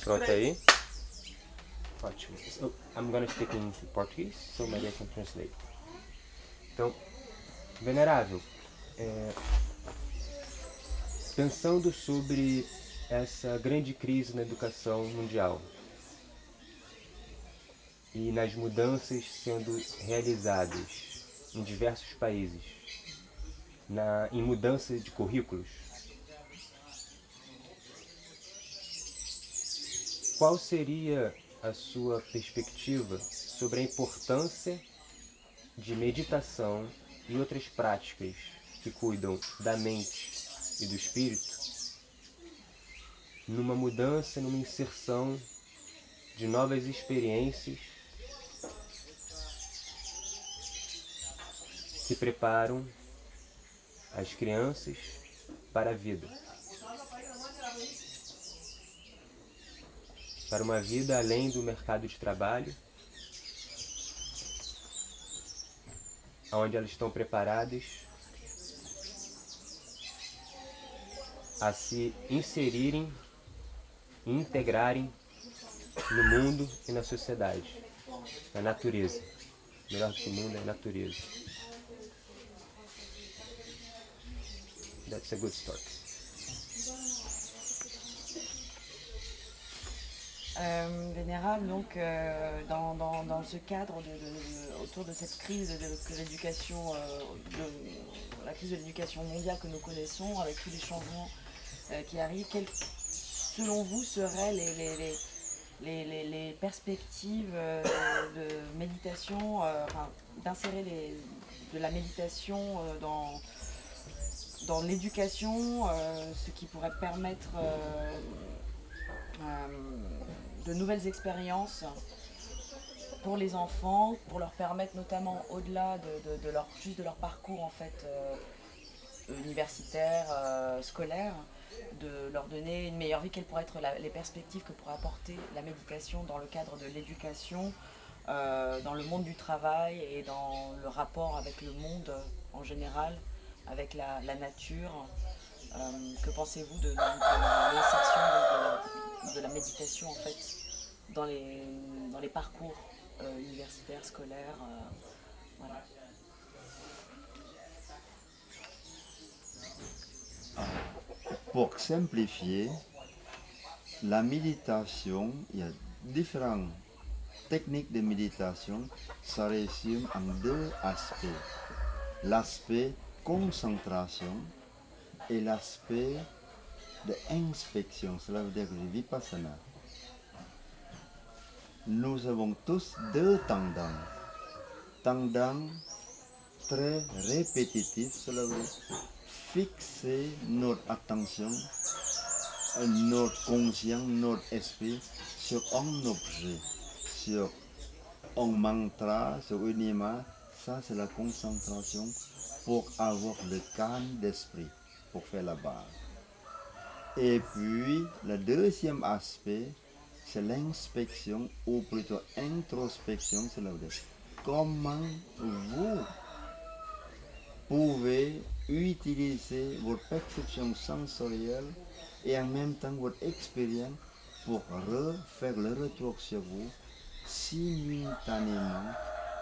Pronto aí? Ótimo. So, I'm gonna speak in Portuguese, so Maria can translate. Então, venerável, pensando sobre essa grande crise na educação mundial e nas mudanças sendo realizadas em diversos países, em mudança de currículos, qual seria a sua perspectiva sobre a importância de meditação e outras práticas que cuidam da mente e do espírito numa mudança, numa inserção de novas experiências que preparam as crianças para a vida? Para uma vida além do mercado de trabalho, onde elas estão preparadas a se inserirem e integrarem no mundo e na sociedade, na natureza. Melhor do que o mundo é a natureza. That's a good start. Vénérable, donc dans ce cadre autour de cette crise de l'éducation, la crise de l'éducation mondiale que nous connaissons, avec tous les changements qui arrivent, quelles, selon vous, seraient les perspectives de méditation, d'insérer de la méditation dans l'éducation, ce qui pourrait permettre de nouvelles expériences pour les enfants, pour leur permettre notamment au-delà de leur parcours en fait universitaire, scolaire, de leur donner une meilleure vie, quelles pourraient être les perspectives que pourrait apporter la méditation dans le cadre de l'éducation, dans le monde du travail et dans le rapport avec le monde en général, avec la nature. Que pensez-vous de l'insertion de la méditation en fait dans les parcours universitaires, scolaires, voilà. Pour simplifier, la méditation, il y a différentes techniques de méditation, ça résume en deux aspects. L'aspect concentration et l'aspect d'inspection, cela veut dire le vipassana. Nous avons tous deux tendances. Tendance très répétitive, cela veut dire fixer notre attention, notre conscience, notre esprit sur un objet, sur un mantra, sur une image. Ça, c'est la concentration pour avoir le calme d'esprit, pour faire la base. Et puis, le deuxième aspect, c'est l'inspection, ou plutôt introspection, c'est là où comment vous pouvez utiliser votre perception sensorielle et en même temps votre expérience pour refaire le retour sur vous simultanément,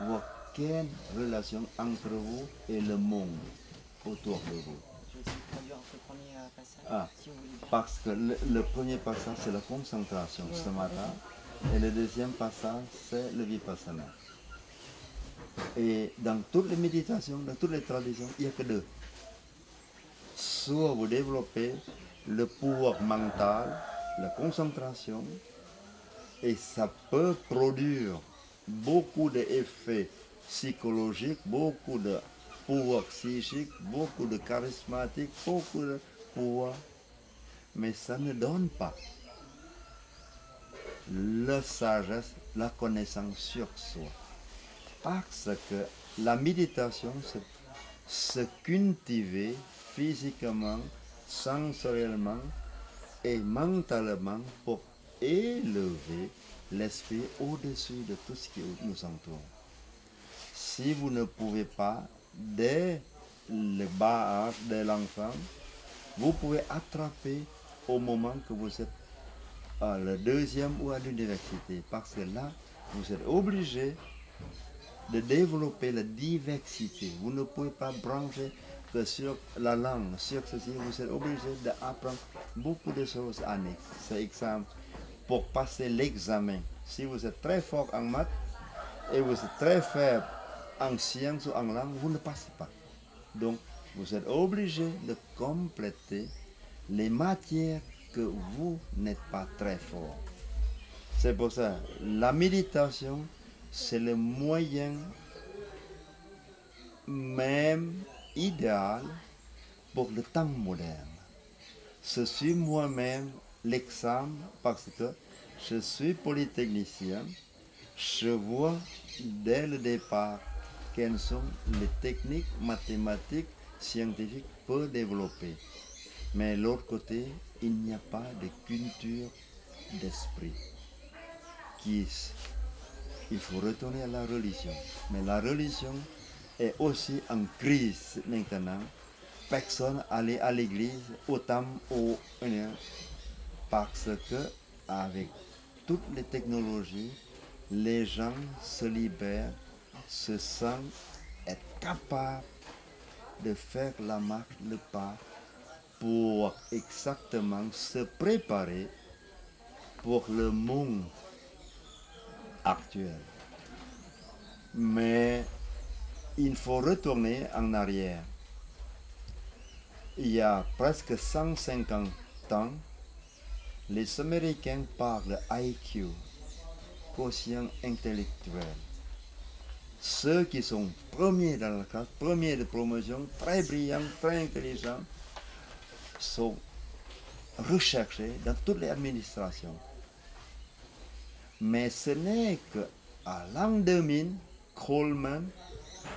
voir quelle relation entre vous et le monde autour de vous. Je vais essayer de traduire le premier passage, si vous voulez bien. Parce que le premier passage, c'est la concentration, samatha, et le deuxième passage, c'est le vipassana. Et dans toutes les méditations, dans toutes les traditions, il n'y a que deux. Soit vous développez le pouvoir mental, la concentration, et ça peut produire beaucoup d'effets psychologiques, beaucoup de pouvoir psychique, beaucoup de charismatique, beaucoup de pouvoir, mais ça ne donne pas la sagesse, la connaissance sur soi. Parce que la méditation, c'est se cultiver physiquement, sensoriellement et mentalement pour élever l'esprit au-dessus de tout ce qui nous entoure. Si vous ne pouvez pas, dès le bas âge de l'enfant, vous pouvez attraper au moment que vous êtes à la deuxième ou à l'université, parce que là, vous êtes obligé de développer la diversité. Vous ne pouvez pas brancher que sur la langue, sur ceci, vous êtes obligé d'apprendre beaucoup de choses annexes. C'est exemple pour passer l'examen. Si vous êtes très fort en maths et vous êtes très faible en sciences ou en langue, vous ne passez pas. Donc, vous êtes obligé de compléter les matières que vous n'êtes pas très fort. C'est pour ça, la méditation, c'est le moyen même idéal pour le temps moderne. Je suis moi-même l'exemple parce que je suis polytechnicien. Je vois dès le départ quelles sont les techniques mathématiques, scientifiques peu développées. Mais de l'autre côté, il n'y a pas de culture d'esprit. Il faut retourner à la religion. Mais la religion est aussi en crise maintenant. Personne allait à l'église autant parce que avec toutes les technologies, les gens se libèrent, se sentent être capables de faire la marche, le pas, pour exactement se préparer pour le monde actuel. Mais il faut retourner en arrière. Il y a presque 150 ans, les Américains parlent de IQ, quotient intellectuel. Ceux qui sont premiers dans la classe, premiers de promotion, très brillants, très intelligents, sont recherchés dans toutes les administrations. Mais ce n'est qu'à l'an 2000, Coleman,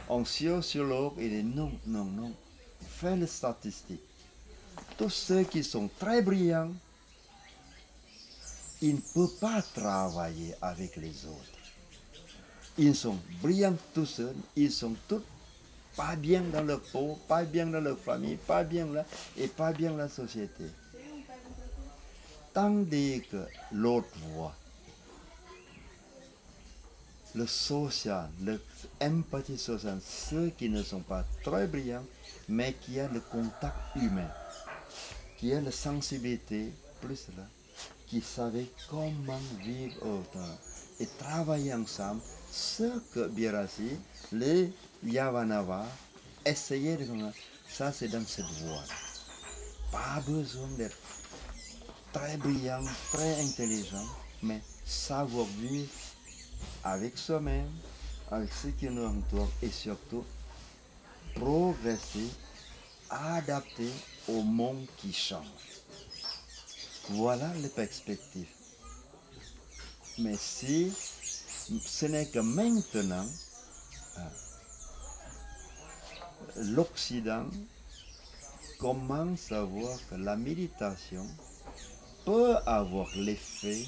un sociologue, il dit non, fais les statistiques. Tous ceux qui sont très brillants, ils ne peuvent pas travailler avec les autres. Ils sont brillants tout seuls, ils sont tous pas bien dans leur peau, pas bien dans leur famille, pas bien là, et pas bien dans la société. Tandis que l'autre voit, le social, l'empathie sociale, ceux qui ne sont pas très brillants, mais qui ont le contact humain, qui ont la sensibilité, plus là, qui savaient comment vivre autant et travailler ensemble, ce que Birassi, les Yavanava, essayaient de faire, ça c'est dans cette voie. Pas besoin d'être très brillant, très intelligent, mais savoir vivre avec soi-même, avec ce qui nous entoure et surtout progresser, adapter au monde qui change. Voilà les perspectives. Mais si ce n'est que maintenant, l'Occident commence à voir que la méditation peut avoir l'effet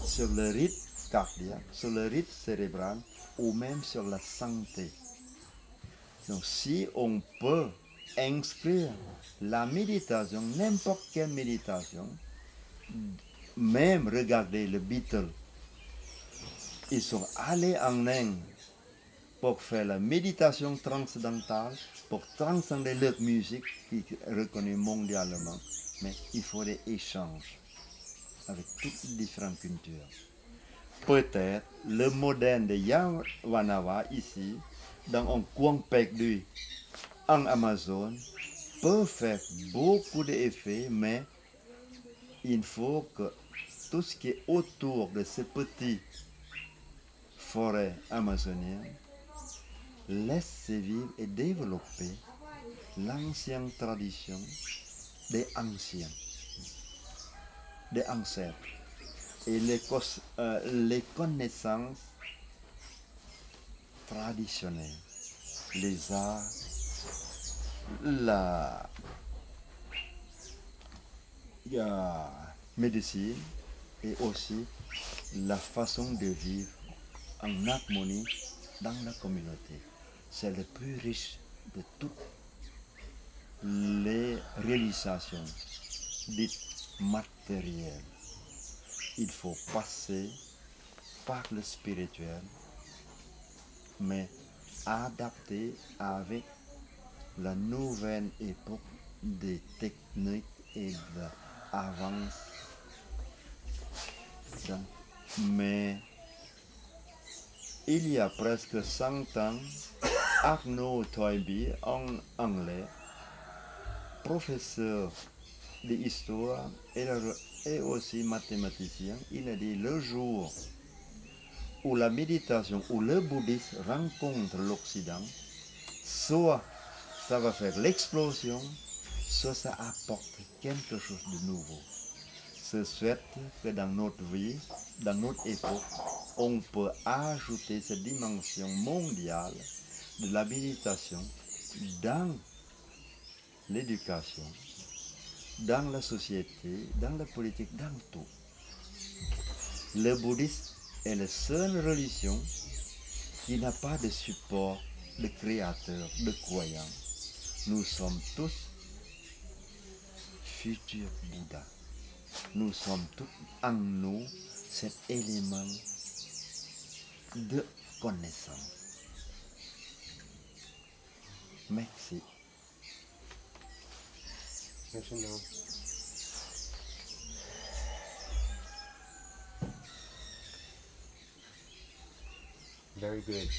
sur le rythme cardiaque, sur le rythme cérébral ou même sur la santé. Donc si on peut inscrire la méditation, n'importe quelle méditation, même regardez les Beatles, ils sont allés en Inde pour faire la méditation transcendantale, pour transcender leur musique qui est reconnue mondialement. Mais il faut des échanges avec toutes les différentes cultures. Peut-être le modèle de Yavanava ici, dans un coin perdu en Amazon, peut faire beaucoup d'effets, mais il faut que tout ce qui est autour de ces petites forêts amazoniennes laisse vivre et développer l'ancienne tradition des anciens, des ancêtres et les connaissances traditionnelles, les arts, la médecine et aussi la façon de vivre en harmonie dans la communauté. C'est le plus riche de toutes les réalisations dites matérielles. il faut passer par le spirituel, mais adapté avec la nouvelle époque des techniques et de l'avance. Mais il y a presque 100 ans, Arnaud Toynbee, en anglais, professeur d'histoire et aussi mathématicien, il a dit le jour où la méditation, où le bouddhisme rencontre l'Occident, soit ça va faire l'explosion, soit ça apporte quelque chose de nouveau. Je souhaite que dans notre vie, dans notre époque, on peut ajouter cette dimension mondiale de la méditation dans l'éducation, dans la société, dans la politique, dans tout. Le bouddhisme est la seule religion qui n'a pas de support de créateur, de croyant. Nous sommes tous futurs Bouddhas. Nous sommes tous en nous cet élément de connaissance. Merci. Maintenant, very good.